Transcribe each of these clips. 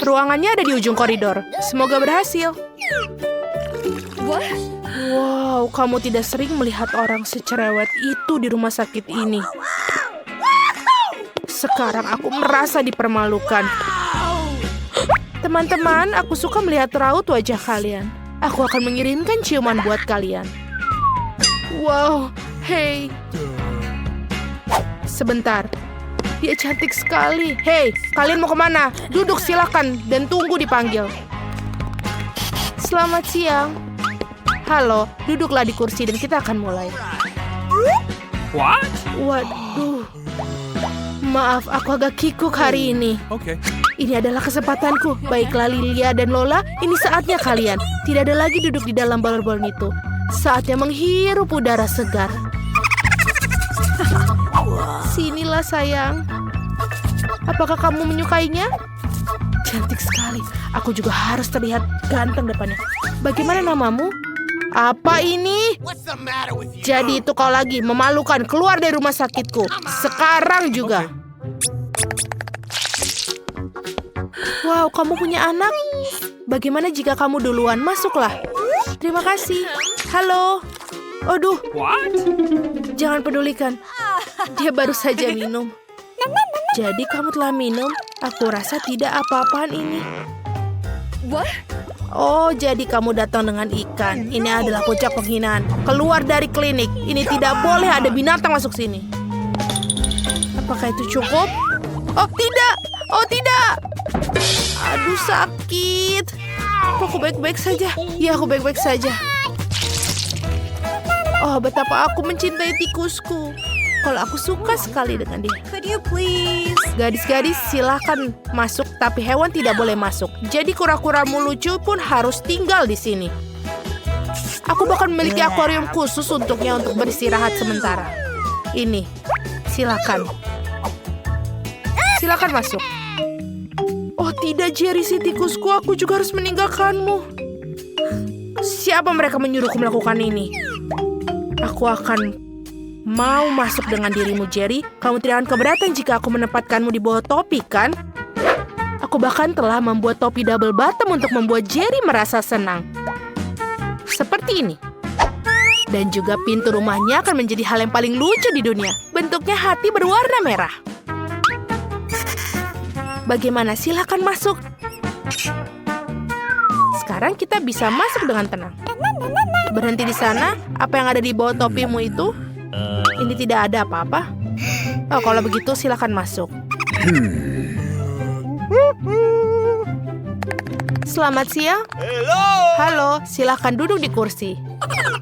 Ruangannya ada di ujung koridor. Semoga berhasil. Wow, kamu tidak sering melihat orang secerewet itu di rumah sakit ini. Sekarang aku merasa dipermalukan. Teman-teman, aku suka melihat raut wajah kalian. Aku akan mengirimkan ciuman buat kalian. Wow, hey. Sebentar. Dia cantik sekali. Hey, kalian mau kemana? Duduk silakan dan tunggu dipanggil. Selamat siang. Halo, duduklah di kursi dan kita akan mulai. What? Waduh. Maaf, aku agak kikuk hari ini. Okay. Ini adalah kesempatanku. Baiklah Lilia dan Lola, ini saatnya kalian. Tidak ada lagi duduk di dalam balon-balon itu. Saatnya menghirup udara segar. Sinilah sayang. Apakah kamu menyukainya? Cantik sekali. Aku juga harus terlihat ganteng depannya. Bagaimana namamu? Apa ini? Jadi itu kau lagi memalukan. Keluar dari rumah sakitku. Sekarang juga. Wow, kamu punya anak? Bagaimana jika kamu duluan? Masuklah. Terima kasih. Halo. Aduh. What? Jangan pedulikan. Dia baru saja minum. Jadi kamu telah minum? Aku rasa tidak apa-apaan ini. Oh, jadi kamu datang dengan ikan. Ini adalah puncak penghinaan. Keluar dari klinik. Ini tidak boleh ada binatang masuk sini. Apakah itu cukup? Oh, tidak. Oh, tidak. Aduh, sakit. Aku baik-baik saja. Ya, aku baik-baik saja. Oh, betapa aku mencintai tikusku. Kalau aku suka sekali dengan dia. Could you please? Gadis-gadis silahkan masuk, tapi hewan tidak boleh masuk. Jadi kura-kuramu lucu pun harus tinggal di sini. Aku bahkan memiliki akuarium khusus untuknya untuk beristirahat sementara. Ini, silakan. Silakan masuk. Oh tidak, Jerry si tikusku, aku juga harus meninggalkanmu. Siapa mereka menyuruhku melakukan ini? Aku akan mau masuk dengan dirimu, Jerry. Kamu tidak akan keberatan jika aku menempatkanmu di bawah topi, kan? Aku bahkan telah membuat topi double bottom untuk membuat Jerry merasa senang. Seperti ini. Dan juga pintu rumahnya akan menjadi hal yang paling lucu di dunia. Bentuknya hati berwarna merah. Bagaimana? Silakan masuk. Sekarang kita bisa masuk dengan tenang. Berhenti di sana. Apa yang ada di bawah topimu itu? Ini tidak ada apa-apa. Oh, kalau begitu silakan masuk. Selamat siang. Halo, silakan duduk di kursi.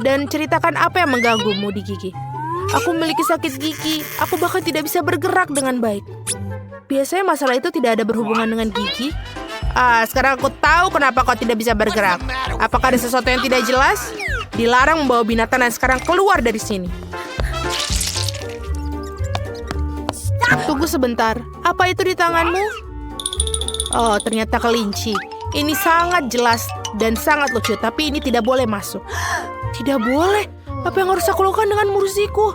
Dan ceritakan apa yang mengganggumu di gigi. Aku memiliki sakit gigi. Aku bahkan tidak bisa bergerak dengan baik. Biasanya masalah itu tidak ada berhubungan dengan gigi. Sekarang aku tahu kenapa kau tidak bisa bergerak. Apakah ada sesuatu yang tidak jelas? Dilarang membawa binatang dan sekarang keluar dari sini. Tunggu sebentar. Apa itu di tanganmu? Oh, ternyata kelinci. Ini sangat jelas dan sangat lucu, tapi ini tidak boleh masuk. Tidak boleh? Apa yang harus aku lakukan dengan mursiku?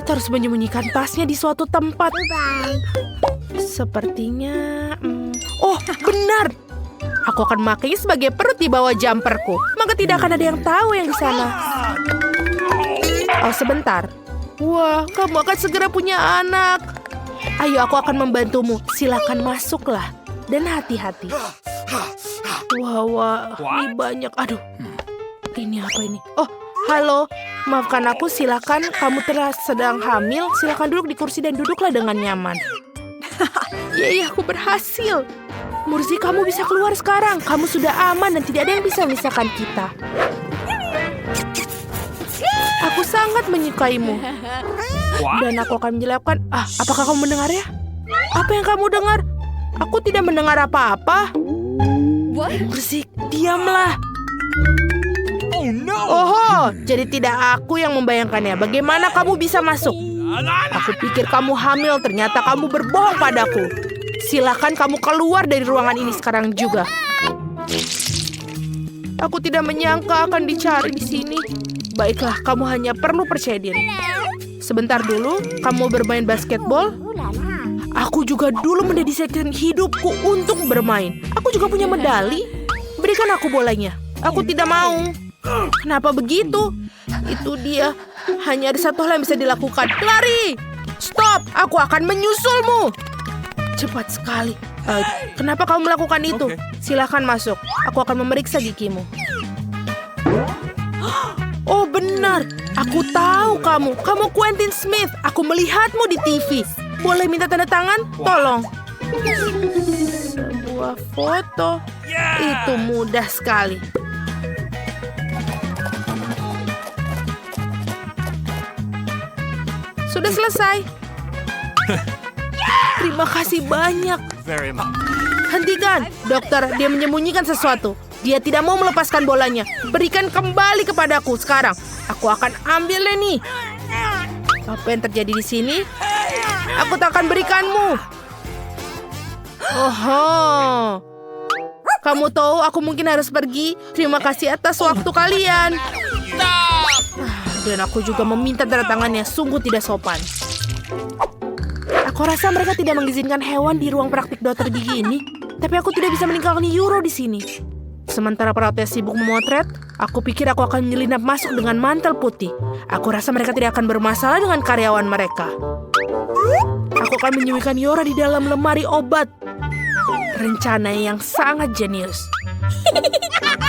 Kita harus menyembunyikan tasnya di suatu tempat. Sepertinya... Oh, benar! Aku akan memakainya sebagai perut di bawah jumperku. Maka tidak akan ada yang tahu yang di sana. Oh, sebentar. Wah, kamu akan segera punya anak. Ayo, aku akan membantumu. Silakan masuklah. Dan hati-hati. Wah, ini banyak. Aduh, ini apa ini? Oh, halo. Maafkan aku, silakan. Kamu sedang hamil. Silakan duduk di kursi dan duduklah dengan nyaman. Iya, aku berhasil. Mursi, kamu bisa keluar sekarang. Kamu sudah aman dan tidak ada yang bisa memisahkan kita. Aku sangat menyukaimu. Dan aku akan menjelaskan. Apakah kamu mendengarnya? Apa yang kamu dengar? Aku tidak mendengar apa-apa. Mursi, diamlah. Oh, jadi tidak aku yang membayangkannya. Bagaimana kamu bisa masuk? Aku pikir kamu hamil, ternyata kamu berbohong padaku. Silakan kamu keluar dari ruangan ini sekarang juga. Aku tidak menyangka akan dicari di sini. Baiklah, kamu hanya perlu percaya diri. Sebentar dulu, kamu bermain basketbol? Aku juga dulu mendedikasikan hidupku untuk bermain. Aku juga punya medali? Berikan aku bolanya. Aku tidak mau. Kenapa begitu? Itu dia. Hanya ada satu hal yang bisa dilakukan. Lari! Stop! Aku akan menyusulmu. Cepat sekali. Kenapa kamu melakukan itu? Silakan masuk. Aku akan memeriksa gigimu. Oh benar. Aku tahu kamu. Kamu Quentin Smith. Aku melihatmu di TV. Boleh minta tanda tangan? Tolong. Sebuah foto. Itu mudah sekali. Sudah selesai. Terima kasih banyak. Very much. Hentikan, dokter. Dia menyembunyikan sesuatu. Dia tidak mau melepaskan bolanya. Berikan kembali kepadaku sekarang. Aku akan ambilnya nih. Apa yang terjadi di sini? Aku tak akan berikanmu. Oho. Kamu tahu aku mungkin harus pergi. Terima kasih atas waktu kalian. Dan aku juga meminta tanda tangannya. Sungguh tidak sopan. Aku rasa mereka tidak mengizinkan hewan di ruang praktik dokter gigi ini. Tapi aku tidak bisa meninggalkan Euro di sini. Sementara perawatnya sibuk memotret, aku pikir aku akan menyelinap masuk dengan mantel putih. Aku rasa mereka tidak akan bermasalah dengan karyawan mereka. Aku akan menyembunyikan Yora di dalam lemari obat. Rencana yang sangat jenius.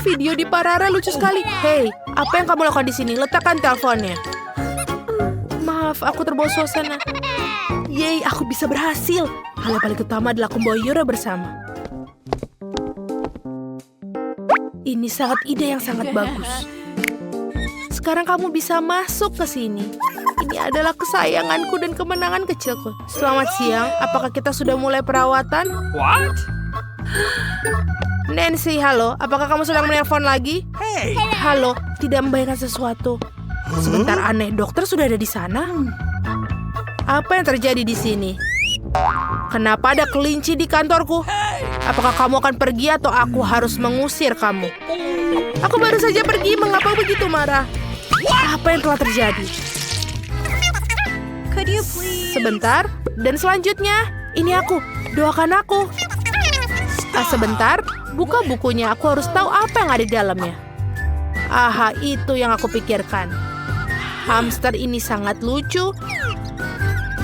Video di Parara lucu sekali. Hei, apa yang kamu lakukan di sini? Letakkan teleponnya. Maaf, aku terbawa suasana. Yeay, aku bisa berhasil. Hal yang paling utama adalah aku membawa Yora bersama. Ini sangat ide yang sangat bagus. Sekarang kamu bisa masuk ke sini. Ini adalah kesayanganku dan kemenangan kecilku. Selamat siang. Apakah kita sudah mulai perawatan? What? Nancy, halo. Apakah kamu sedang menelpon lagi? Hey. Halo, tidak membayangkan sesuatu. Sebentar, aneh. Dokter sudah ada di sana? Apa yang terjadi di sini? Kenapa ada kelinci di kantorku? Apakah kamu akan pergi atau aku harus mengusir kamu? Aku baru saja pergi. Mengapa begitu marah? Apa yang telah terjadi? Sebentar. Dan selanjutnya, ini aku. Doakan aku. Sebentar. Buka bukunya. Aku harus tahu apa yang ada di dalamnya. Aha, itu yang aku pikirkan. Hamster ini sangat lucu.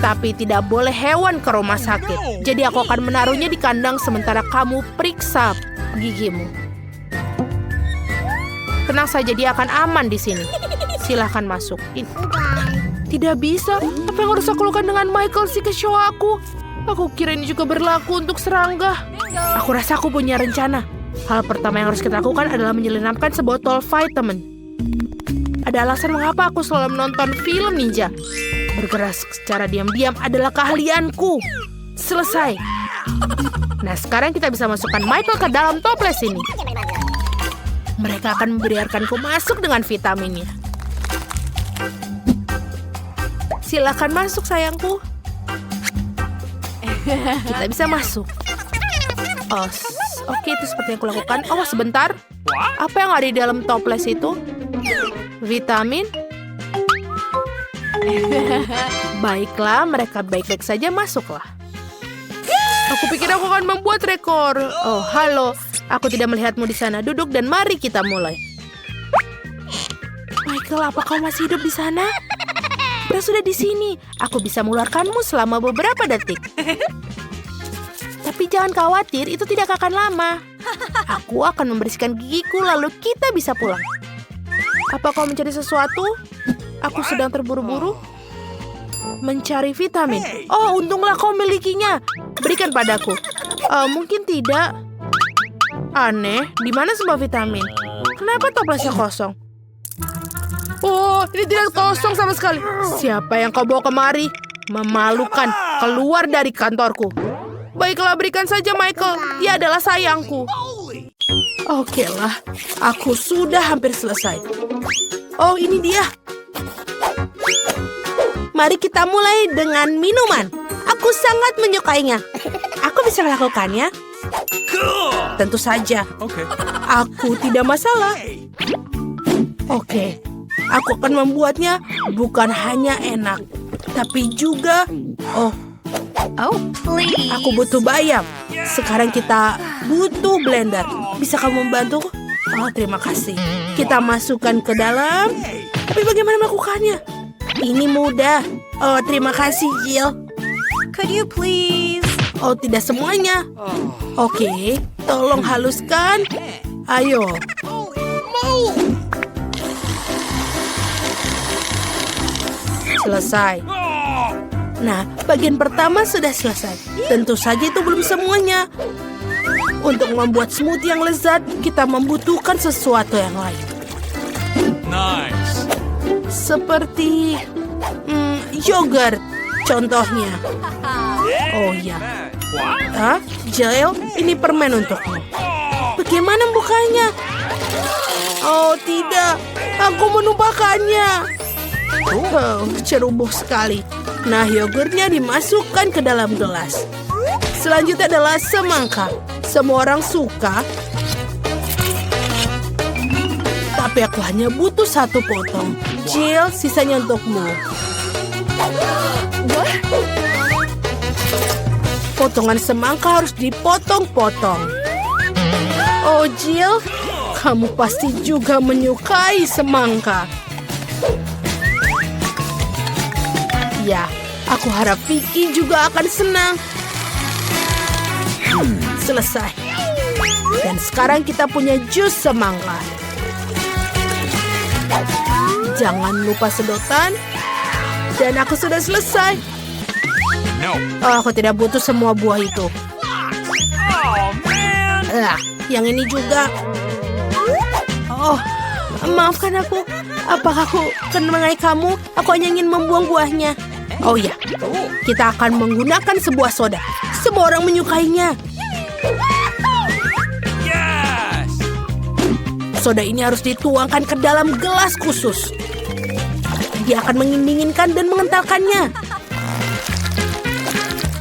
Tapi tidak boleh hewan ke rumah sakit. Jadi aku akan menaruhnya di kandang sementara kamu periksa gigimu. Tenang saja, dia akan aman di sini. Silahkan masuk. Tidak bisa. Apa yang harus aku lakukan dengan Michael si keshow aku? Aku kira ini juga berlaku untuk serangga. Aku rasa aku punya rencana. Hal pertama yang harus kita lakukan adalah menyelinapkan sebotol vitamin. Ada alasan mengapa aku selalu menonton film ninja. Bergerak secara diam-diam adalah keahlianku. Selesai. Nah, sekarang kita bisa masukkan Michael ke dalam toples ini. Mereka akan membiarkanku masuk dengan vitaminnya. Silakan masuk, sayangku. Kita bisa masuk. Oh, oke, itu seperti yang aku lakukan. Oh, sebentar. Apa yang ada di dalam toples itu? Vitamin? Baiklah, mereka baik-baik saja, masuklah. Aku pikir aku akan membuat rekor. Oh, halo. Aku tidak melihatmu di sana. Duduk dan mari kita mulai. Michael, apa kau masih hidup di sana? Kita sudah di sini. Aku bisa mengeluarkanmu selama beberapa detik. Tapi jangan khawatir, itu tidak akan lama. Aku akan membersihkan gigiku, lalu kita bisa pulang. Apa kau mencari sesuatu? Aku sedang terburu-buru mencari vitamin. Oh, untunglah kau milikinya. Berikan padaku. Mungkin tidak. Aneh, di mana semua vitamin? Kenapa toplesnya kosong? Oh, ini tidak kosong sama sekali. Siapa yang kau bawa kemari? Memalukan. Keluar dari kantorku. Baiklah, berikan saja Michael. Dia adalah sayangku. Oke lah, aku sudah hampir selesai. Oh, ini dia. Mari kita mulai dengan minuman. Aku sangat menyukainya. Aku bisa melakukannya? Tentu saja. Aku tidak masalah. Oke. Aku akan membuatnya bukan hanya enak, tapi juga... Oh, please. Aku butuh bayam. Sekarang kita butuh blender. Bisa kamu membantu? Oh, terima kasih. Kita masukkan ke dalam. Tapi bagaimana melakukannya? Ini mudah. Oh, terima kasih, Jill. Could you please? Oh, tidak semuanya. Oke, tolong haluskan. Ayo. Selesai. Nah, bagian pertama sudah selesai. Tentu saja itu belum semuanya. Untuk membuat smoothie yang lezat, kita membutuhkan sesuatu yang lain. Nice. Seperti yogurt, contohnya. Oh ya. What? Hah? Jill, ini permen untukmu. Bagaimana bukanya? Oh tidak, aku menumpahkannya. Oh, ceroboh sekali. Nah, yogurtnya dimasukkan ke dalam gelas. Selanjutnya adalah semangka. Semua orang suka. Tapi aku hanya butuh 1 potong. Jill, sisanya untukmu. Potongan semangka harus dipotong-potong. Oh, Jill, kamu pasti juga menyukai semangka. Ya, aku harap Vicky juga akan senang. Selesai. Dan sekarang kita punya jus semangka. Jangan lupa sedotan. Dan aku sudah selesai. No. Oh, aku tidak butuh semua buah itu. Oh, man. Yang ini juga. Oh, maafkan aku. Apakah aku akan mengenai kamu? Aku hanya ingin membuang buahnya. Oh ya, kita akan menggunakan sebuah soda. Semua orang menyukainya. Yes. Soda ini harus dituangkan ke dalam gelas khusus. Dia akan mendinginkan dan mengentalkannya.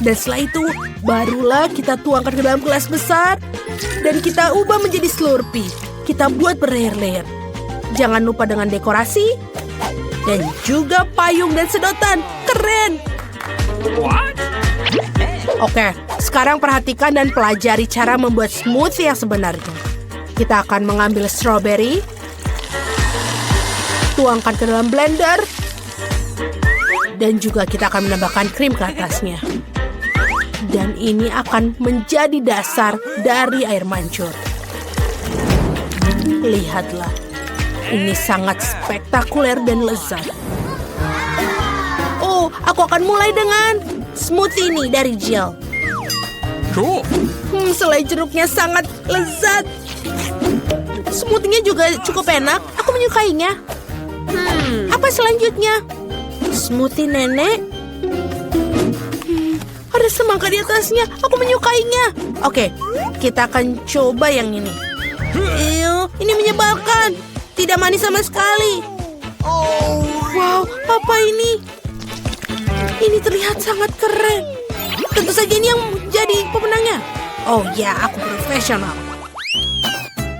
Dan setelah itu, barulah kita tuangkan ke dalam gelas besar. Dan kita ubah menjadi slurpee. Kita buat berlayer-layer. Jangan lupa dengan dekorasi. Dan juga payung dan sedotan. Keren! What? Oke, sekarang perhatikan dan pelajari cara membuat smoothie yang sebenarnya. Kita akan mengambil strawberry. Tuangkan ke dalam blender. Dan juga kita akan menambahkan krim ke atasnya. Dan ini akan menjadi dasar dari air mancur. Lihatlah, ini sangat spektakuler dan lezat. Oh, aku akan mulai dengan smoothie ini dari Jill. Cool. Selai jeruknya sangat lezat. Smoothie-nya juga cukup enak. Aku menyukainya. Apa selanjutnya? Smoothie nenek. Ada semangka di atasnya. Aku menyukainya. Oke, kita akan coba yang ini. Ew, ini menyebalkan. Tidak manis sama sekali. Wow, apa ini? Ini terlihat sangat keren. Tentu saja ini yang jadi pemenangnya. Oh ya, aku profesional.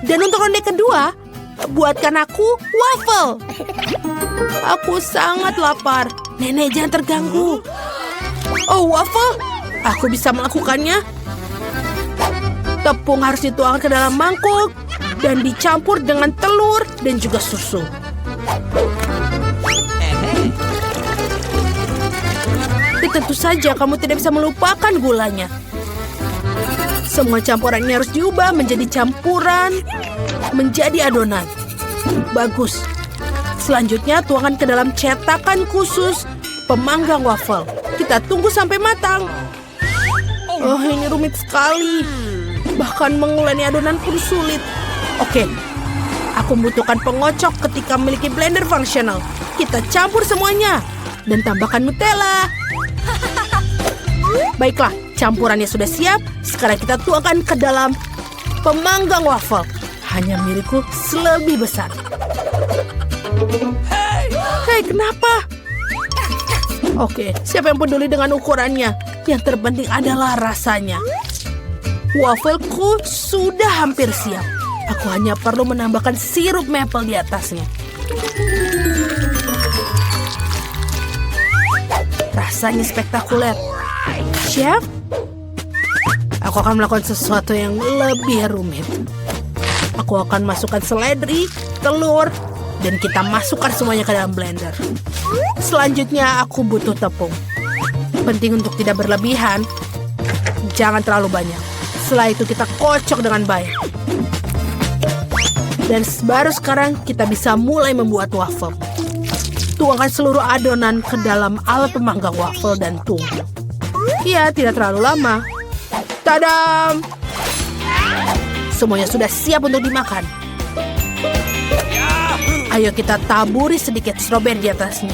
Dan untuk ronde kedua, buatkan aku waffle. Aku sangat lapar. Nenek, jangan terganggu. Oh, waffle? Aku bisa melakukannya. Tepung harus dituangkan ke dalam mangkuk dan dicampur dengan telur dan juga susu. Tapi tentu saja kamu tidak bisa melupakan gulanya. Semua campuran ini harus diubah menjadi campuran, menjadi adonan. Bagus. Selanjutnya tuangkan ke dalam cetakan khusus pemanggang waffle. Kita tunggu sampai matang. Oh, ini rumit sekali. Bahkan menguleni adonan pun sulit. Oke, aku membutuhkan pengocok ketika memiliki blender fungsional. Kita campur semuanya dan tambahkan Nutella. Baiklah, campurannya sudah siap. Sekarang kita tuangkan ke dalam pemanggang waffle. Hanya milikku lebih besar. Hei, kenapa? Oke, siapa yang peduli dengan ukurannya? Yang terpenting adalah rasanya. Wafelku sudah hampir siap. Aku hanya perlu menambahkan sirup maple di atasnya. Rasanya spektakuler. Chef, aku aku akan melakukan sesuatu yang lebih rumit. Aku akan masukkan seledri, telur, dan kita masukkan semuanya ke dalam blender. Selanjutnya aku butuh tepung. Penting untuk tidak berlebihan. Jangan terlalu banyak. Setelah itu kita kocok dengan baik. Dan baru sekarang kita bisa mulai membuat waffle. Tuangkan seluruh adonan ke dalam alat pemanggang waffle dan tunggu. Ya, tidak terlalu lama. Tadam! Semuanya sudah siap untuk dimakan. Ayo kita taburi sedikit stroberi di atasnya.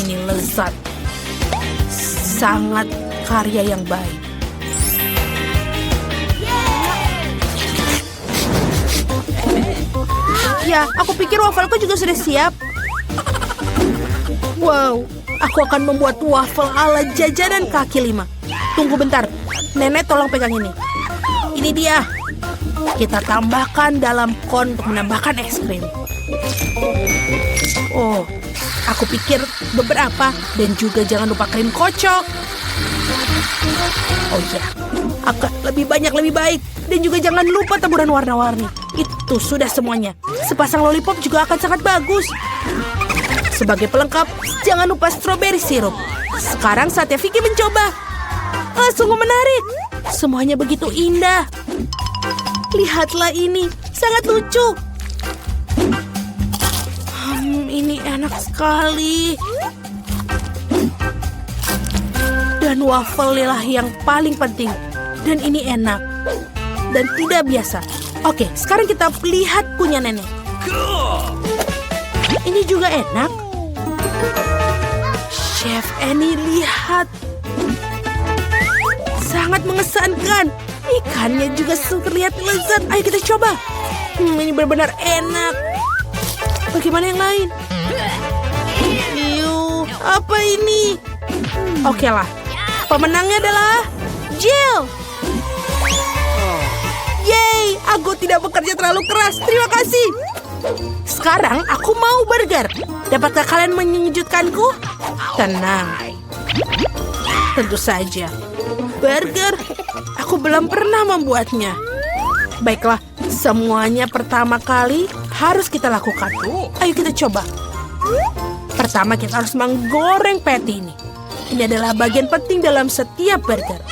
Ini lezat. Sangat karya yang baik. Ya, aku pikir wafelku juga sudah siap. Wow, aku akan membuat waffle ala jajanan kaki lima. Tunggu bentar, nenek tolong pegang ini. Ini dia. Kita tambahkan dalam kon untuk menambahkan es krim. Oh, aku pikir beberapa dan juga jangan lupa krim kocok. Oh ya, akan lebih banyak lebih baik. Dan juga jangan lupa taburan warna-warni. Itu sudah semuanya. Sepasang lollipop juga akan sangat bagus. Sebagai pelengkap, jangan lupa strawberry sirup. Sekarang saatnya Vicky mencoba. Sungguh menarik. Semuanya begitu indah. Lihatlah ini, sangat lucu. Ini enak sekali. Dan waffle lah yang paling penting. Dan ini enak. Dan tidak biasa. Oke, sekarang kita lihat punya nenek. Ini juga enak. Chef Annie, lihat. Sangat mengesankan. Ikannya juga terlihat lezat. Ayo kita coba. Ini benar-benar enak. Bagaimana yang lain? Apa ini? Oke lah. Pemenangnya adalah Jill. Yeay, aku tidak bekerja terlalu keras. Terima kasih. Sekarang aku mau burger. Dapatkah kalian mengejutkanku? Tenang. Tentu saja. Burger? Aku belum pernah membuatnya. Baiklah, semuanya pertama kali harus kita lakukan. Ayo kita coba. Pertama kita harus menggoreng patty ini. Ini adalah bagian penting dalam setiap burger.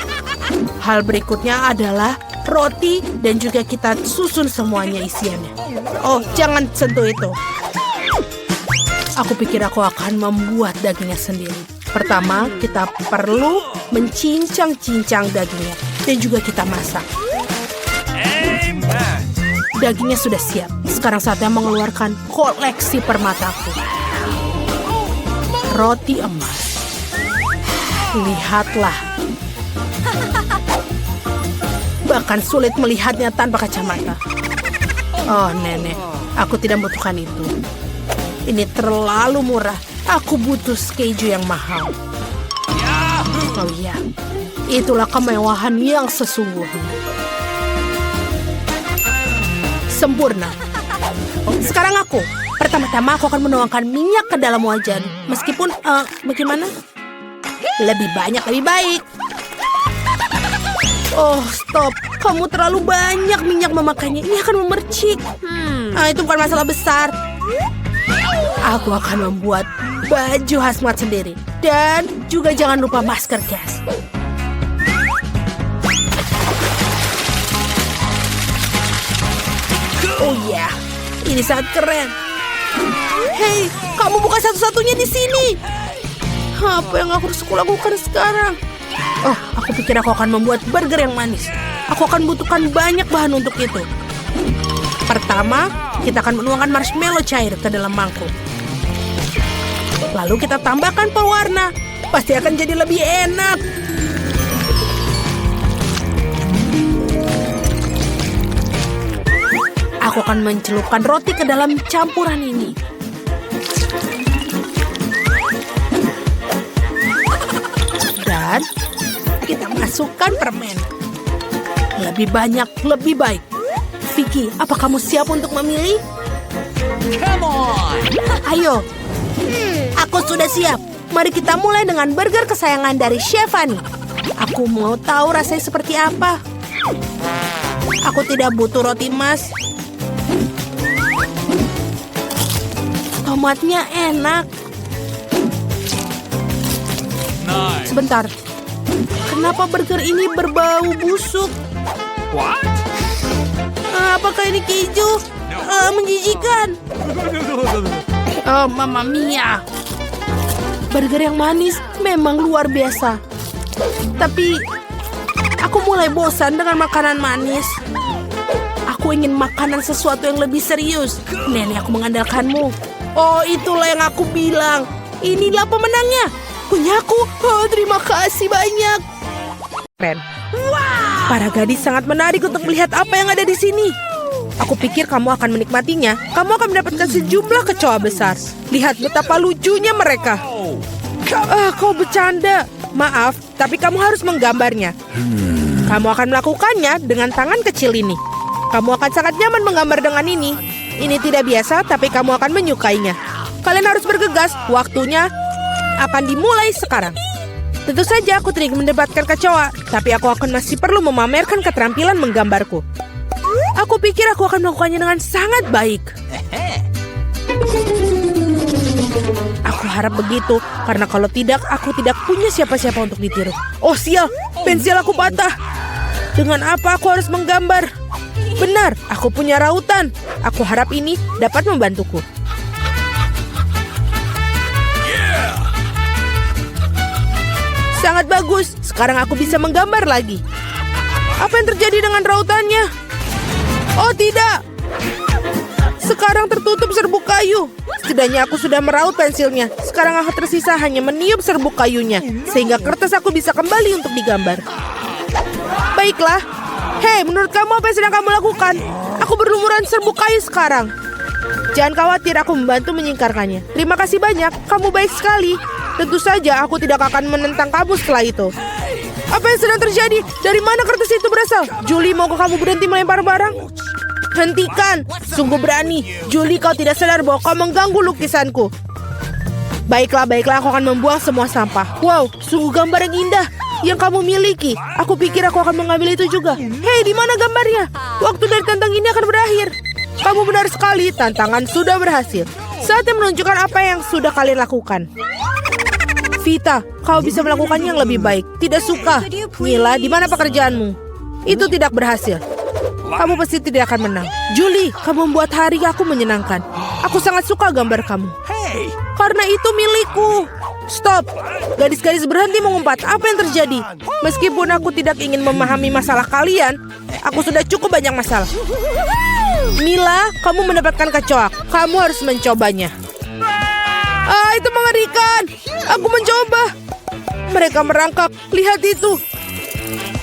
Hal berikutnya adalah roti dan juga kita susun semuanya isiannya. Oh, jangan sentuh itu. Aku pikir aku akan membuat dagingnya sendiri. Pertama, kita perlu mencincang-cincang dagingnya. Dan juga kita masak. Dagingnya sudah siap. Sekarang saatnya mengeluarkan koleksi permataku. Roti emas. Lihatlah. Bahkan sulit melihatnya tanpa kacamata. Oh, nenek. Aku tidak membutuhkan itu. Ini terlalu murah. Aku butuh keju yang mahal. Oh iya. Itulah kemewahan yang sesungguhnya. Sempurna. Sekarang aku. Pertama-tama aku akan menuangkan minyak ke dalam wajan. Meskipun, bagaimana? Lebih banyak, lebih baik. Oh, stop. Kamu terlalu banyak minyak memakainya. Ini akan memercik. Itu bukan masalah besar. Aku akan membuat baju hazmat sendiri. Dan juga jangan lupa masker gas. Oh ya, ini sangat keren. Hei, kamu bukan satu-satunya di sini. Apa yang aku harus lakukan sekarang? Oh, aku pikir aku akan membuat burger yang manis. Aku akan butuhkan banyak bahan untuk itu. Pertama, kita akan menuangkan marshmallow cair ke dalam mangkuk. Lalu kita tambahkan pewarna. Pasti akan jadi lebih enak. Aku akan mencelupkan roti ke dalam campuran ini. Dan kita masukkan permen. Lebih banyak, lebih baik. Vicky, apa kamu siap untuk memilih? Come on! Ayo. Aku sudah siap. Mari kita mulai dengan burger kesayangan dari Chef Annie. Aku mau tahu rasanya seperti apa. Aku tidak butuh roti emas. Tomatnya enak. Nice. Sebentar. Kenapa burger ini berbau busuk? What? Apakah ini keju? Menjijikan. Oh, Mamma Mia. Burger yang manis memang luar biasa. Tapi aku mulai bosan dengan makanan manis. Aku ingin makanan sesuatu yang lebih serius. Nenek, aku mengandalkanmu. Oh, itulah yang aku bilang. Inilah pemenangnya. Punyaku. Oh, terima kasih banyak. Keren. Wow. Para gadis sangat menarik untuk melihat apa yang ada di sini. Aku pikir kamu akan menikmatinya. Kamu akan mendapatkan sejumlah kecoa besar. Lihat betapa lucunya mereka. Kau bercanda. Maaf, tapi kamu harus menggambarnya. Kamu akan melakukannya dengan tangan kecil ini. Kamu akan sangat nyaman menggambar dengan ini. Ini tidak biasa, tapi kamu akan menyukainya. Kalian harus bergegas. Waktunya akan dimulai sekarang. Tentu saja aku tidak ingin mendapatkan kecoa, tapi aku akan masih perlu memamerkan keterampilan menggambarku. Aku pikir aku akan melakukannya dengan sangat baik. Aku harap begitu, karena kalau tidak, aku tidak punya siapa-siapa untuk ditiru. Oh sial, pensil aku patah. Dengan apa aku harus menggambar? Benar, aku punya rautan. Aku harap ini dapat membantuku. Sangat bagus, sekarang aku bisa menggambar lagi. Apa yang terjadi dengan rautannya? Oh tidak, sekarang tertutup serbuk kayu. Setidaknya aku sudah meraut pensilnya. Sekarang aku tersisa hanya meniup serbuk kayunya, sehingga kertas aku bisa kembali untuk digambar. Baiklah. Hei, menurut kamu apa yang sedang kamu lakukan? Aku berlumuran serbuk kayu sekarang. Jangan khawatir, aku membantu menyingkarkannya. Terima kasih banyak, kamu baik sekali. Tentu saja aku tidak akan menentang kamu setelah itu. Apa yang sedang terjadi? Dari mana kertas itu berasal? Julie, maukah kamu berhenti melempar barang? Hentikan! Sungguh berani. Julie, kau tidak sadar bahwa kau mengganggu lukisanku. Baiklah, aku akan membuang semua sampah. Wow, sungguh gambar yang indah yang kamu miliki. Aku pikir aku akan mengambil itu juga. Hei, di mana gambarnya? Waktu dari tantang ini akan berakhir. Kamu benar sekali, tantangan sudah berhasil. Saatnya menunjukkan apa yang sudah kalian lakukan. Vita, kau bisa melakukannya yang lebih baik. Tidak suka. Mila, di mana pekerjaanmu? Itu tidak berhasil. Kamu pasti tidak akan menang. Julie, kamu membuat hari aku menyenangkan. Aku sangat suka gambar kamu. Karena itu milikku. Stop. Gadis-gadis berhenti mengumpat. Apa yang terjadi? Meskipun aku tidak ingin memahami masalah kalian, aku sudah cukup banyak masalah. Mila, kamu mendapatkan kecoa. Kamu harus mencobanya. Itu mengerikan. Aku mencoba. Mereka merangkak. Lihat itu.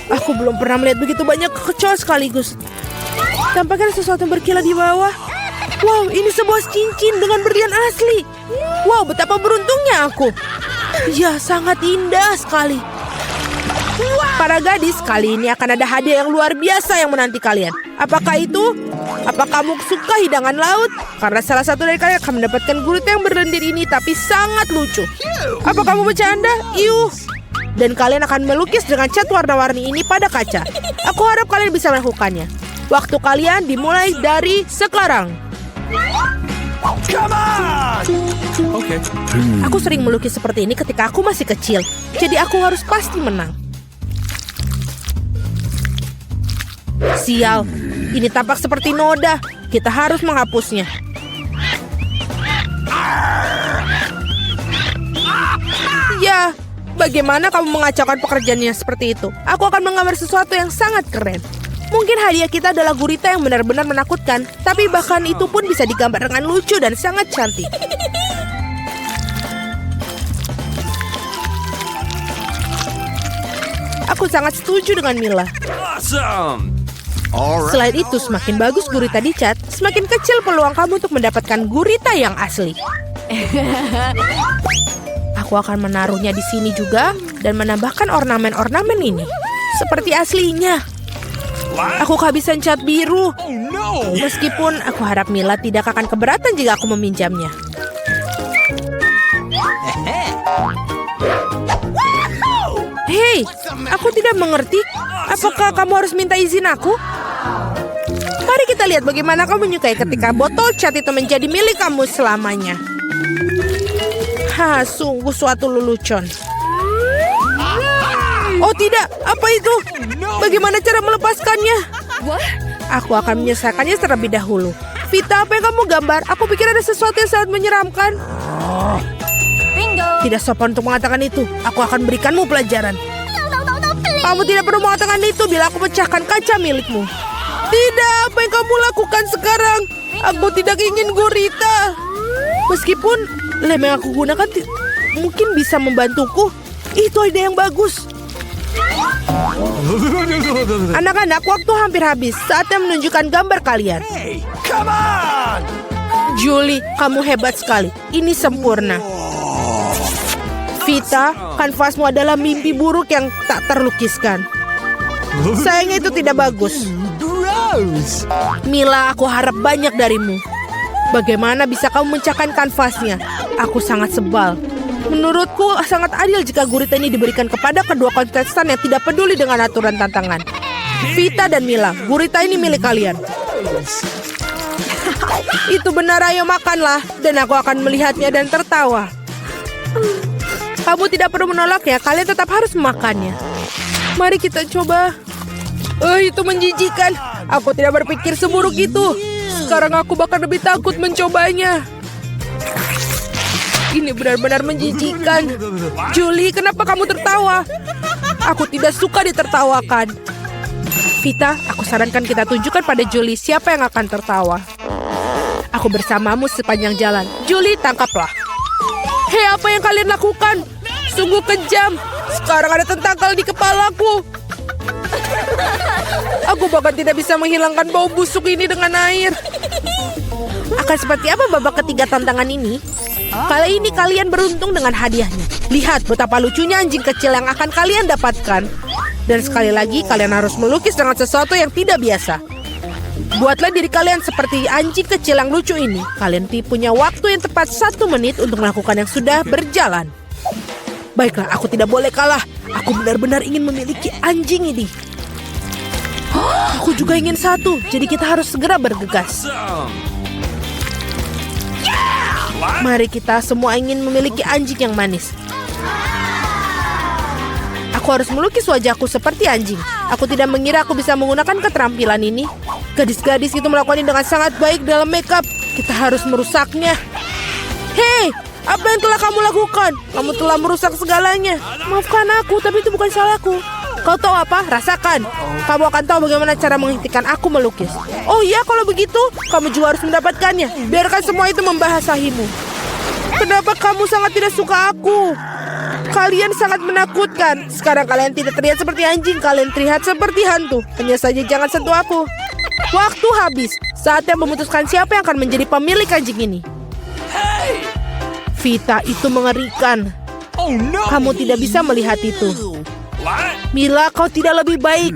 Aku belum pernah melihat begitu banyak kecoa sekaligus. Tampaknya sesuatu yang berkilat di bawah. Wow, ini sebuah cincin dengan berlian asli. Wow, betapa beruntungnya aku. Ya, sangat indah sekali. Para gadis, kali ini akan ada hadiah yang luar biasa yang menanti kalian. Apakah itu? Apa kamu suka hidangan laut? Karena salah satu dari kalian akan mendapatkan gurita yang berlendir ini, tapi sangat lucu. Apa kamu bercanda? Iuh. Dan kalian akan melukis dengan cat warna-warni ini pada kaca. Aku harap kalian bisa melakukannya. Waktu kalian dimulai dari sekarang. Come on! Okay. Aku sering melukis seperti ini ketika aku masih kecil. Jadi aku harus pasti menang. Sial, ini tampak seperti noda. Kita harus menghapusnya. Ya, bagaimana kamu mengacaukan pekerjaannya seperti itu? Aku akan menggambar sesuatu yang sangat keren. Mungkin hadiah kita adalah gurita yang benar-benar menakutkan, tapi bahkan itu pun bisa digambar dengan lucu dan sangat cantik. Aku sangat setuju dengan Mila. Awesome! Selain itu, semakin bagus gurita dicat, semakin kecil peluang kamu untuk mendapatkan gurita yang asli. Aku akan menaruhnya di sini juga dan menambahkan ornamen-ornamen ini. Seperti aslinya. Aku kehabisan cat biru. Oh no! Meskipun aku harap Mila tidak akan keberatan jika aku meminjamnya. Hei, Hei, aku tidak mengerti. Apakah kamu harus minta izin aku? Mari kita lihat bagaimana kamu menyukai ketika botol cat itu menjadi milik kamu selamanya. Sungguh suatu lelucon. Oh tidak, apa itu? Bagaimana cara melepaskannya? Aku akan menyelesaikannya terlebih dahulu. Vita, apa yang kamu gambar? Aku pikir ada sesuatu yang sangat menyeramkan. Bingo. Tidak sopan untuk mengatakan itu. Aku akan berikanmu pelajaran. Kamu tidak perlu mengatakan itu bila aku pecahkan kaca milikmu. Tidak, apa yang kamu lakukan sekarang? Aku tidak ingin gurita. Meskipun lem yang aku gunakan mungkin bisa membantuku. Itu ide yang bagus. Anak-anak, waktu hampir habis. Saatnya menunjukkan gambar kalian. Hey, come on! Julie, kamu hebat sekali. Ini sempurna. Vita, kanvasmu adalah mimpi buruk yang tak terlukiskan. Sayangnya itu tidak bagus. Gross! Mila, aku harap banyak darimu. Bagaimana bisa kamu memecahkan kanvasnya? Aku sangat sebal. Menurutku sangat adil jika gurita ini diberikan kepada kedua kontestan yang tidak peduli dengan aturan tantangan. Vita dan Mila, gurita ini milik kalian. Itu benar, ayo makanlah. Dan aku akan melihatnya dan tertawa. Kamu tidak perlu menolaknya, kalian tetap harus memakannya. Mari kita coba. Itu menjijikan. Aku tidak berpikir seburuk itu. Sekarang aku bahkan lebih takut mencobanya. Ini benar-benar menjijikan. Julie, kenapa kamu tertawa? Aku tidak suka ditertawakan. Vita, aku sarankan kita tunjukkan pada Julie siapa yang akan tertawa. Aku bersamamu sepanjang jalan. Julie, tangkaplah. Hei, apa yang kalian lakukan? Sungguh kejam. Sekarang ada tentakel di kepalaku. Aku bahkan tidak bisa menghilangkan bau busuk ini dengan air. Akan seperti apa babak ketiga tantangan ini? Kali ini kalian beruntung dengan hadiahnya. Lihat betapa lucunya anjing kecil yang akan kalian dapatkan. Dan sekali lagi kalian harus melukis dengan sesuatu yang tidak biasa. Buatlah diri kalian seperti anjing kecil yang lucu ini. Kalian punya waktu yang tepat 1 menit untuk melakukan yang sudah berjalan. Baiklah, aku tidak boleh kalah. Aku benar-benar ingin memiliki anjing ini. Aku juga ingin satu, jadi kita harus segera bergegas. Mari kita semua ingin memiliki anjing yang manis. Aku harus melukis wajahku seperti anjing. Aku tidak mengira aku bisa menggunakan keterampilan ini. Gadis-gadis itu melakukannya dengan sangat baik dalam makeup. Kita harus merusaknya. Hei, apa yang telah kamu lakukan? Kamu telah merusak segalanya. Maafkan aku, tapi itu bukan salahku. Kau tahu apa? Rasakan. Kamu akan tahu bagaimana cara menghentikan aku melukis. Oh iya, kalau begitu, kamu juga harus mendapatkannya. Biarkan semua itu membahasahimu. Kenapa kamu sangat tidak suka aku? Kalian sangat menakutkan. Sekarang kalian tidak terlihat seperti anjing. Kalian terlihat seperti hantu. Hanya saja jangan sentuh aku. Waktu habis. Saatnya memutuskan siapa yang akan menjadi pemilik anjing ini. Vita, itu mengerikan. Oh no! Kamu tidak bisa melihat itu. What? Mila, kau tidak lebih baik.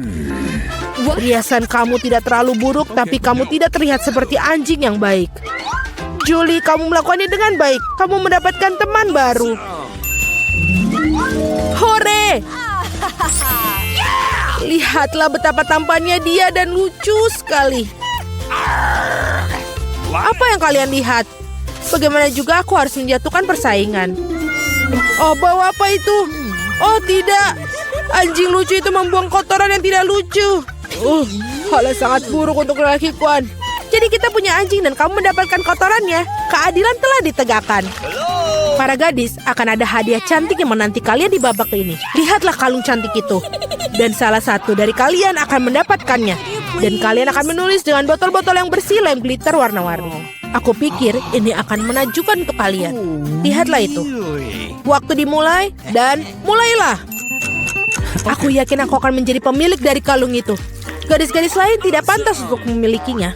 Riasan kamu tidak terlalu buruk, tapi kamu tidak terlihat seperti anjing yang baik. Julie, kamu melakukannya dengan baik. Kamu mendapatkan teman baru. Hore! Lihatlah betapa tampannya dia dan lucu sekali. Apa yang kalian lihat? Bagaimana juga aku harus menjatuhkan persaingan. Oh, bawa apa itu? Oh, tidak. Anjing lucu itu membuang kotoran yang tidak lucu. Hal yang sangat buruk untuk lelaki-kuan. Jadi kita punya anjing dan kamu mendapatkan kotorannya. Keadilan telah ditegakkan. Para gadis, akan ada hadiah cantik yang menanti kalian di babak ini. Lihatlah kalung cantik itu. Dan salah satu dari kalian akan mendapatkannya. Dan kalian akan menulis dengan botol-botol yang bersih lem glitter warna-warni. Aku pikir ini akan menakjubkan untuk kalian. Lihatlah itu. Waktu dimulai dan mulailah. Aku yakin aku akan menjadi pemilik dari kalung itu. Gadis-gadis lain tidak pantas untuk memilikinya.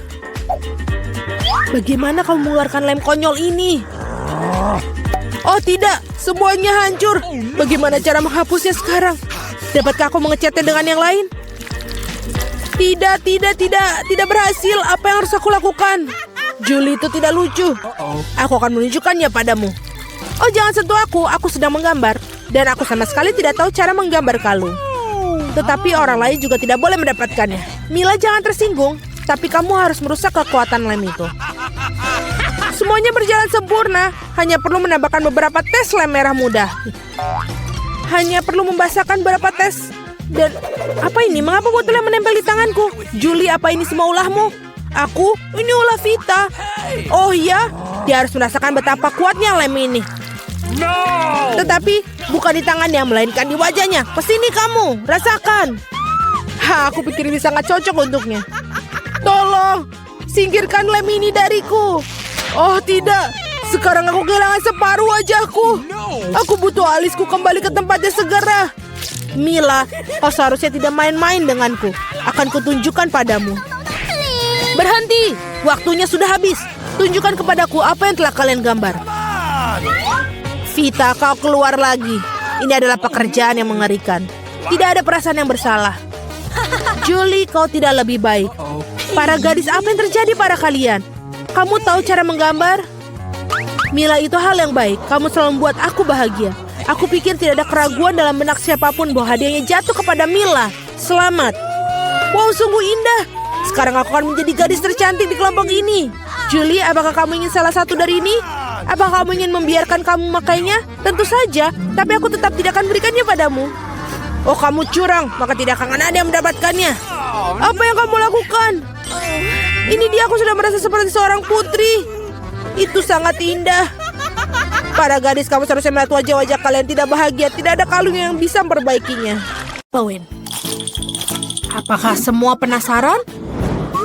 Bagaimana kamu mengeluarkan lem konyol ini? Oh tidak, semuanya hancur. Bagaimana cara menghapusnya sekarang? Dapatkah aku mengecatnya dengan yang lain? Tidak berhasil. Apa yang harus aku lakukan? Julie itu tidak lucu. Aku akan menunjukkannya padamu. Oh, jangan sentuh aku sedang menggambar. Dan aku sama sekali tidak tahu cara menggambar kalung. Tetapi orang lain juga tidak boleh mendapatkannya. Mila, jangan tersinggung, tapi kamu harus merusak kekuatan lem itu. Semuanya berjalan sempurna, hanya perlu menambahkan beberapa tes lem merah muda. Hanya perlu membasahkan beberapa tes. Dan apa ini? Mengapa botol lem menempel di tanganku? Julie, apa ini semua ulahmu? Aku? Ini ulah Vita. Oh iya, dia harus merasakan betapa kuatnya lem ini. No! Tetapi bukan di tangannya, melainkan di wajahnya. Kesini kamu, rasakan. Aku pikir ini sangat cocok untuknya. Tolong, singkirkan lem ini dariku. Oh tidak, sekarang aku kehilangan separuh wajahku. Aku butuh alisku kembali ke tempatnya segera. Mila, kau seharusnya tidak main-main denganku. Akan kutunjukkan padamu. Berhenti, waktunya sudah habis. Tunjukkan kepadaku apa yang telah kalian gambar. Vita, kau keluar lagi. Ini adalah pekerjaan yang mengerikan. Tidak ada perasaan yang bersalah. Julie, kau tidak lebih baik. Para gadis, apa yang terjadi pada kalian? Kamu tahu cara menggambar? Mila, itu hal yang baik. Kamu selalu membuat aku bahagia. Aku pikir tidak ada keraguan dalam benak siapapun bahwa hadiahnya jatuh kepada Mila. Selamat. Wow, sungguh indah. Sekarang aku akan menjadi gadis tercantik di kelompok ini. Julie, apakah kamu ingin salah satu dari ini? Apakah kamu ingin membiarkan kamu memakainya? Tentu saja, tapi aku tetap tidak akan berikannya padamu. Oh, kamu curang, maka tidak akan ada yang mendapatkannya. Apa yang kamu lakukan? Ini dia, aku sudah merasa seperti seorang putri. Itu sangat indah. Para gadis, kamu seharusnya melihat wajah-wajah kalian tidak bahagia. Tidak ada kalung yang bisa memperbaikinya. Owen, apakah semua penasaran?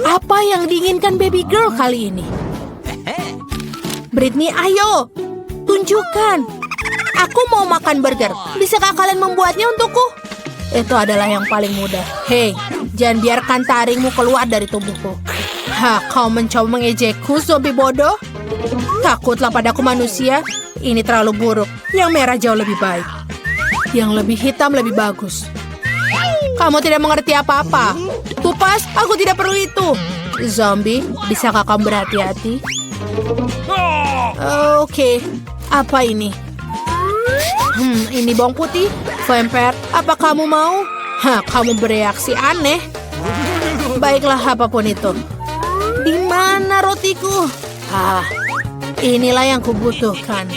Apa yang diinginkan baby girl kali ini? Britney, ayo, tunjukkan. Aku mau makan burger. Bisakah kalian membuatnya untukku? Itu adalah yang paling mudah. Hei, jangan biarkan taringmu keluar dari tubuhku. Kau mencoba mengejekku, zombie bodoh? Takutlah padaku manusia. Ini terlalu buruk. Yang merah jauh lebih baik. Yang lebih hitam lebih bagus. Kamu tidak mengerti apa-apa. Kupas, aku tidak perlu itu. Zombie, bisakah kamu berhati-hati? Oke, apa ini? Ini bawang putih. Vampire, apa kamu mau? Kamu bereaksi aneh. Baiklah, apapun itu. Di mana rotiku? Inilah yang kubutuhkan.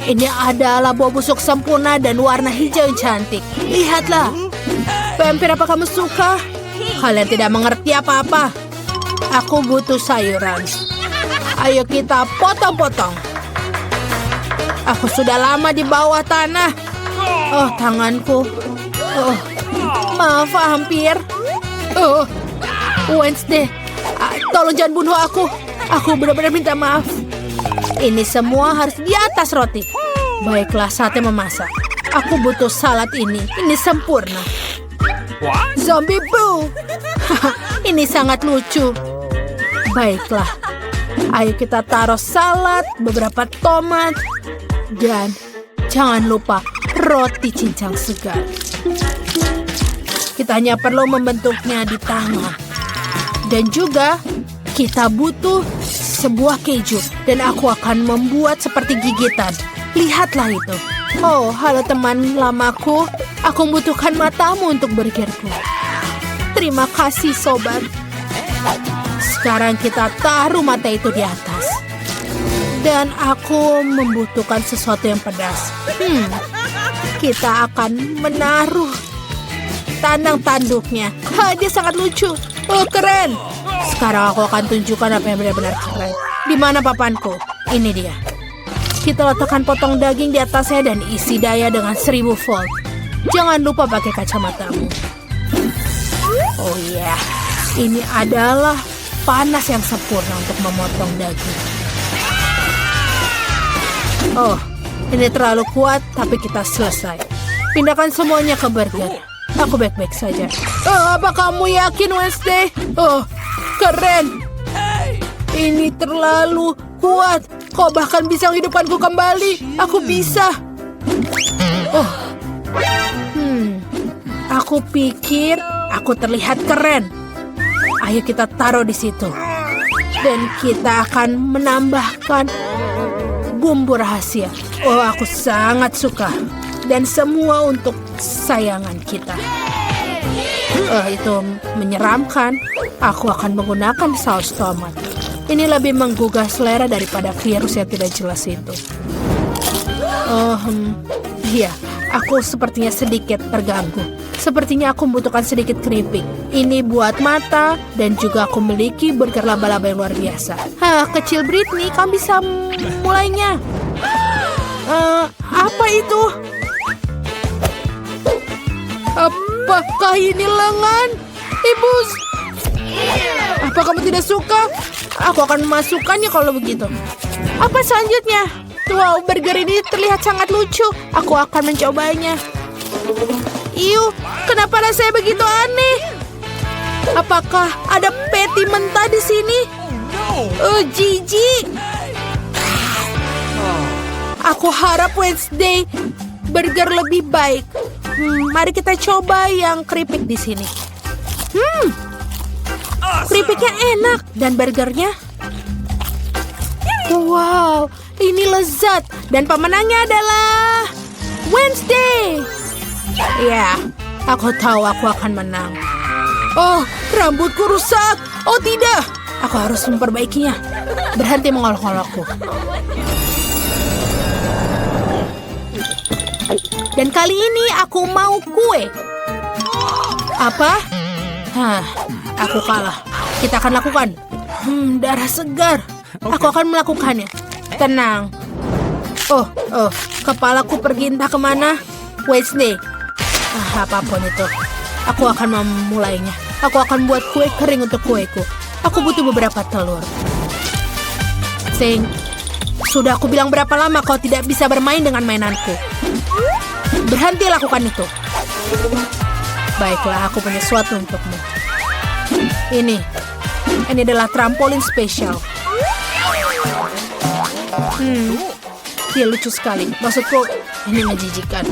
Ini adalah buah busuk sempurna dan warna hijau yang cantik. Lihatlah. Vampire, apa kamu suka? Kalian tidak mengerti apa-apa. Aku butuh sayuran. Ayo kita potong-potong. Aku sudah lama di bawah tanah. Oh, tanganku. Oh, maaf, hampir. Oh, Wednesday, tolong jangan bunuh aku. Aku benar-benar minta maaf. Ini semua harus di atas roti. Baiklah, saatnya memasak. Aku butuh salad ini. Ini sempurna. Zombie boo. Ini sangat lucu. Baiklah. Ayo kita taruh salad, beberapa tomat, dan jangan lupa roti cincang segar. Kita hanya perlu membentuknya di tangan. Dan juga kita butuh sebuah keju. Dan aku akan membuat seperti gigitan. Lihatlah itu. Oh, halo teman lamaku. Aku membutuhkan matamu untuk burgerku. Terima kasih, sobat. Sekarang kita taruh mata itu di atas. Dan aku membutuhkan sesuatu yang pedas. Kita akan menaruh tandang tanduknya. Dia sangat lucu. Oh, keren. Sekarang aku akan tunjukkan apa yang benar-benar keren. Di mana papanku? Ini dia. Kita letakkan potong daging di atasnya dan isi daya dengan 1000 volt. Jangan lupa pakai kacamatamu. Oh iya, ini adalah panas yang sempurna untuk memotong daging. Oh, ini terlalu kuat, tapi kita selesai. Pindahkan semuanya ke burger. Aku baik-baik saja. Oh, apa kamu yakin, Wednesday? Oh, keren. Ini terlalu kuat. Kau bahkan bisa menghidupkanku kembali. Aku bisa. Oh, aku pikir aku terlihat keren. Ayo kita taruh di situ. Dan kita akan menambahkan bumbu rahasia. Oh, aku sangat suka. Dan semua untuk sayangan kita. Itu menyeramkan. Aku akan menggunakan saus tomat. Ini lebih menggugah selera daripada virus yang tidak jelas itu. Iya, aku sepertinya sedikit terganggu. Sepertinya aku membutuhkan sedikit keripik. Ini buat mata dan juga aku memiliki burger laba-laba yang luar biasa. Kecil Britney, kamu bisa mulainya. Apa itu? Apakah ini lengan? Ibu, apa kamu tidak suka? Aku akan memasukkannya kalau begitu. Apa selanjutnya? Wow, burger ini terlihat sangat lucu. Aku akan mencobanya. Iu, kenapa rasanya begitu aneh? Apakah ada patty mentah di sini? Jijik. Aku harap Wednesday burger lebih baik. Mari kita coba yang keripik di sini. Keripiknya enak dan burgernya. Wow, ini lezat dan pemenangnya adalah Wednesday. Ya, aku tahu aku akan menang. Oh, rambutku rusak. Oh tidak, aku harus memperbaikinya. Berhenti mengolok-olokku. Dan kali ini aku mau kue. Apa? Aku kalah. Kita akan lakukan. Darah segar. Aku akan melakukannya. Tenang. Oh, kepalaku pergi entah kemana. Wednesday. Apapun itu. Aku akan memulainya. Aku akan buat kue kering untuk kueku. Aku butuh beberapa telur. Sudah aku bilang berapa lama kau tidak bisa bermain dengan mainanku. Berhenti lakukan itu. Baiklah, aku punya sesuatu untukmu. Ini adalah trampolin spesial. Dia lucu sekali. Maksudku, ini menjijikan.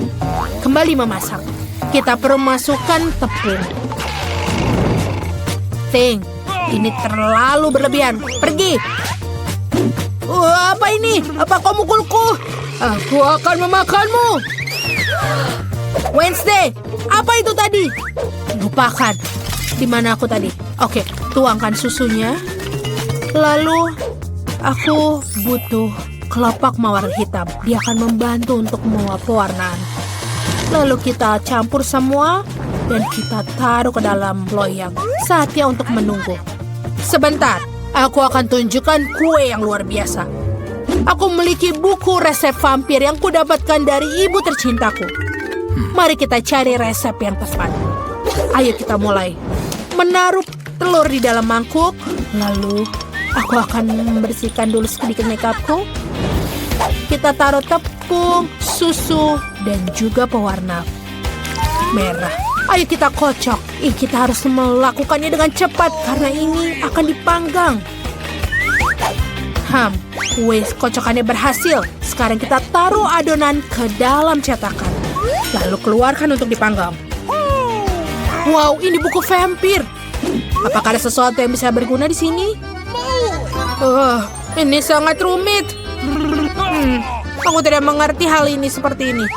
Kembali memasak. Kita perlu masukkan tepung. Ini terlalu berlebihan. Pergi. Apa ini? Apa kau mukulku? Aku akan memakanmu. Wednesday, apa itu tadi? Lupakan. Di mana aku tadi? Oke, tuangkan susunya. Lalu, aku butuh kelopak mawar hitam. Dia akan membantu untuk menguap pewarnaan. Lalu kita campur semua dan kita taruh ke dalam loyang. Saatnya untuk menunggu. Sebentar, aku akan tunjukkan kue yang luar biasa. Aku memiliki buku resep vampir yang kudapatkan dari ibu tercintaku. Mari kita cari resep yang tepat. Ayo kita mulai. Menaruh telur di dalam mangkuk. Lalu aku akan membersihkan dulu sedikit makeupku. Kita taruh tepung, susu, dan juga pewarna merah. Ayo kita kocok. Kita harus melakukannya dengan cepat karena ini akan dipanggang. Kocokannya berhasil. Sekarang kita taruh adonan ke dalam cetakan. Lalu keluarkan untuk dipanggang. Wow, ini buku vampir. Apakah ada sesuatu yang bisa berguna di sini? Ini sangat rumit. Aku tidak mengerti hal ini seperti ini.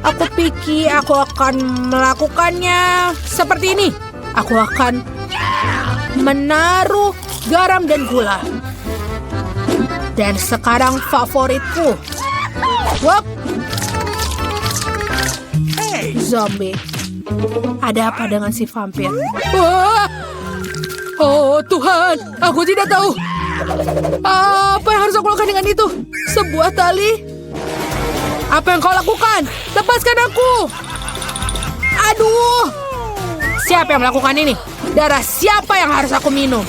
Aku pikir aku akan melakukannya seperti ini. Aku akan menaruh garam dan gula. Dan sekarang favoritku. Wop. Zombie. Ada apa dengan si vampir? Oh Tuhan, aku tidak tahu. Apa yang harus aku lakukan dengan itu? Sebuah tali? Apa yang kau lakukan? Lepaskan aku! Aduh! Siapa yang melakukan ini? Darah siapa yang harus aku minum?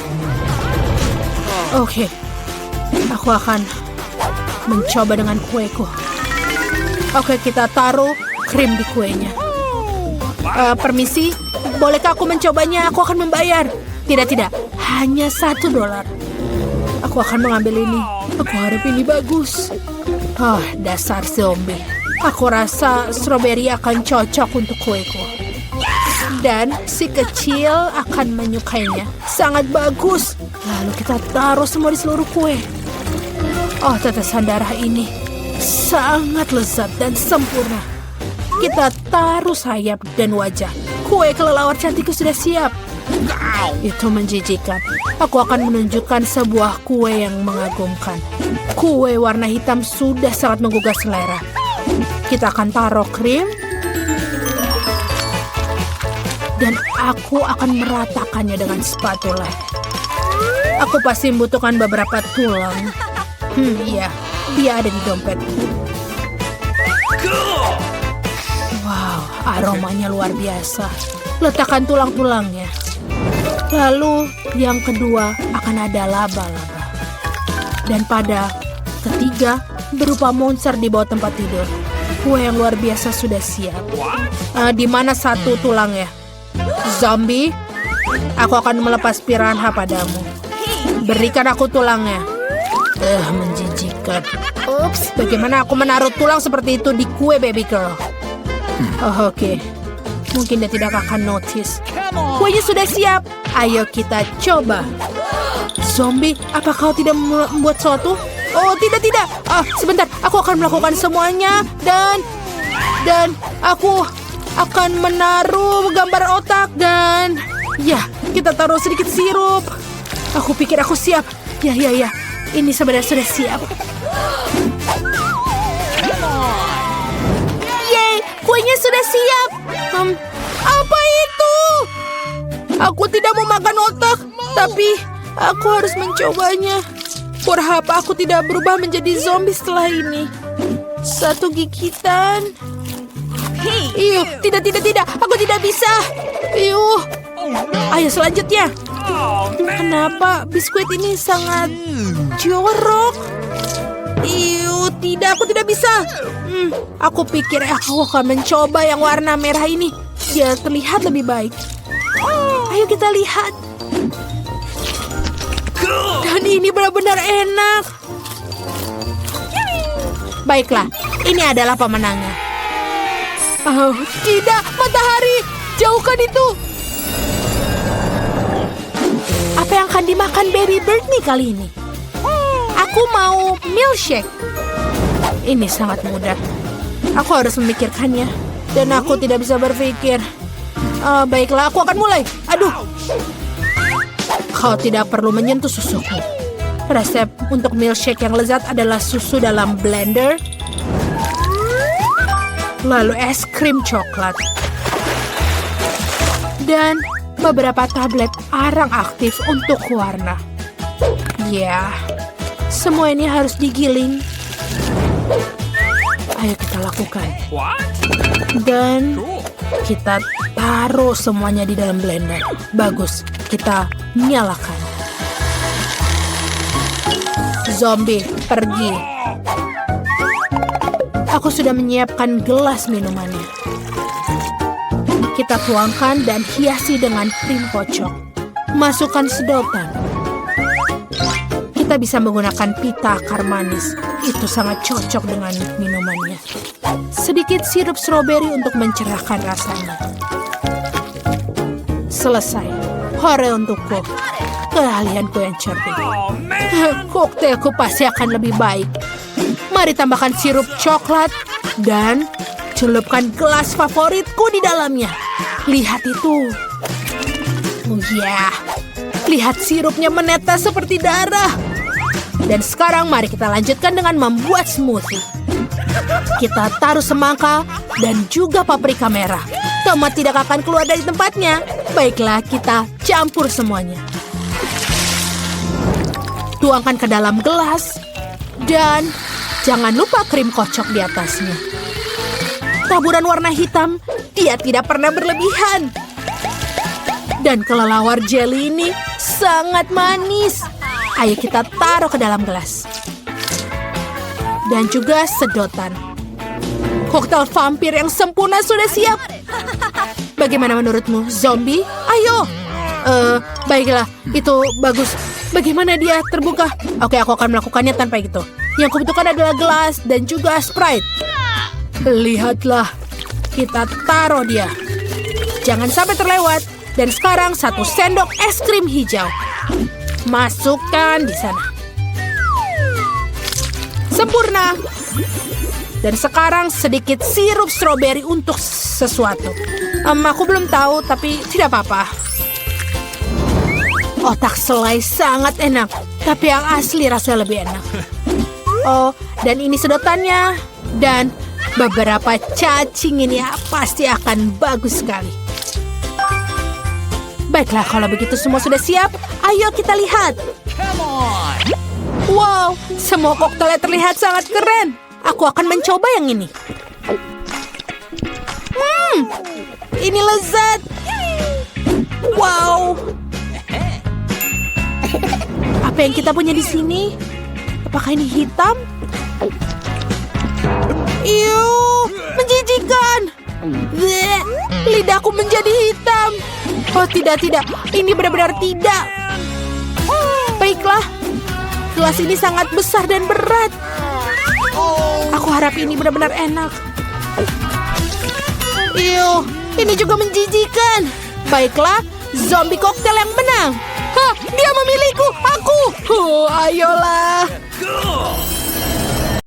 Oke. Aku akan mencoba dengan kueku. Oke, kita taruh krim di kuenya. Permisi, bolehkah aku mencobanya? Aku akan membayar. Tidak. Hanya $1. Aku akan mengambil ini. Aku harap ini bagus. Dasar zombie. Aku rasa stroberi akan cocok untuk kueku. Dan si kecil akan menyukainya. Sangat bagus. Lalu kita taruh semua di seluruh kue. Tetesan darah ini sangat lezat dan sempurna. kita taruh sayap dan wajah. Kue kelelawar cantikku sudah siap. Itu menjijikan. Aku akan menunjukkan sebuah kue yang mengagumkan. Kue warna hitam sudah sangat menggugah selera. Kita akan taruh krim. Dan aku akan meratakannya dengan spatula. Aku pasti membutuhkan beberapa tulang. Iya, dia ada di dompet. Wow, aromanya luar biasa. Letakkan tulang-tulangnya. Lalu yang kedua akan ada laba-laba. Dan pada ketiga berupa monster di bawah tempat tidur. Kue yang luar biasa sudah siap. Di mana satu tulangnya? Zombie, aku akan melepas piranha padamu. Berikan aku tulangnya. Menjijikan. Ups, bagaimana aku menaruh tulang seperti itu di kue baby girl? Oh, oke. Mungkin dia tidak akan notice. Kuenya sudah siap. Ayo kita coba. Zombie, apa kau tidak membuat sesuatu? Oh, tidak. Sebentar. Aku akan melakukan semuanya. Dan aku akan menaruh gambar otak. Dan ya, kita taruh sedikit sirup. Aku pikir aku siap. Ya. Ini sebenarnya sudah siap. Yeay, kuenya sudah siap. Apa itu? Aku tidak mau makan otak, tapi aku harus mencobanya. Berharap aku tidak berubah menjadi zombie setelah ini. Satu gigitan. Iuh, tidak. Aku tidak bisa. Iuh. Ayo selanjutnya. Kenapa biskuit ini sangat jorok? Iuh, tidak, aku tidak bisa. Aku pikir aku akan mencoba yang warna merah ini. Dia terlihat lebih baik. Ayo kita lihat. Dan ini benar-benar enak. Baiklah, ini adalah pemenangnya. Oh, tidak, matahari. Jauhkan itu. Apa yang akan dimakan baby bird nih kali ini? Aku mau milkshake. Ini sangat mudah. Aku harus memikirkannya. Dan aku tidak bisa berpikir. Baiklah, aku akan mulai. Aduh. Kau tidak perlu menyentuh susuku. Resep untuk milkshake yang lezat adalah susu dalam blender. Lalu es krim coklat. Dan beberapa tablet arang aktif untuk warna. Ya, semua ini harus digiling. Ayo kita lakukan. Dan kita taruh semuanya di dalam blender. Bagus, kita nyalakan. Zombie, pergi. Aku sudah menyiapkan gelas minumannya. Kita tuangkan dan hiasi dengan krim kocok. Masukkan sedotan. Kita bisa menggunakan pita akar manis. Itu sangat cocok dengan minumannya. Sedikit sirup stroberi untuk mencerahkan rasanya. Selesai. Hore untukku. Keahlianku yang cerdik. Koktailku pasti akan lebih baik. Mari tambahkan sirup coklat dan celupkan gelas favoritku di dalamnya. Lihat itu. Oh ya. Lihat sirupnya menetes seperti darah. Dan sekarang mari kita lanjutkan dengan membuat smoothie. Kita taruh semangka dan juga paprika merah. Tomat tidak akan keluar dari tempatnya. Baiklah, kita campur semuanya. Tuangkan ke dalam gelas. Dan jangan lupa krim kocok di atasnya. Taburan warna hitam, dia tidak pernah berlebihan. Dan kelelawar jelly ini sangat manis. Ayo kita taruh ke dalam gelas. Dan juga sedotan. Koktail vampir yang sempurna sudah siap. Bagaimana menurutmu, zombie? Ayo. Baiklah, itu bagus. Bagaimana dia terbuka? Oke, aku akan melakukannya tanpa itu. Yang kubutuhkan adalah gelas dan juga Sprite. Lihatlah, kita taruh dia. Jangan sampai terlewat. Dan sekarang 1 sendok es krim hijau. Masukkan di sana. Sempurna. Dan sekarang sedikit sirup stroberi untuk sesuatu. Aku belum tahu, tapi tidak apa-apa. Otak selai sangat enak, tapi yang asli rasanya lebih enak. Oh, dan ini sedotannya. Dan beberapa cacing ini pasti akan bagus sekali. Baiklah, kalau begitu semua sudah siap, ayo kita lihat. Come on. Wow, semua koktelnya terlihat sangat keren. Aku akan mencoba yang ini. Ini lezat. Wow. Apa yang kita punya di sini? Apakah ini hitam? Menjijikan. Bleh, lidahku menjadi hitam. Oh tidak, ini benar-benar tidak. Baiklah, gelas ini sangat besar dan berat. Aku harap ini benar-benar enak. Ini juga menjijikan. Baiklah, zombie koktel yang menang. Hah, dia memilihku, aku. Ayolah.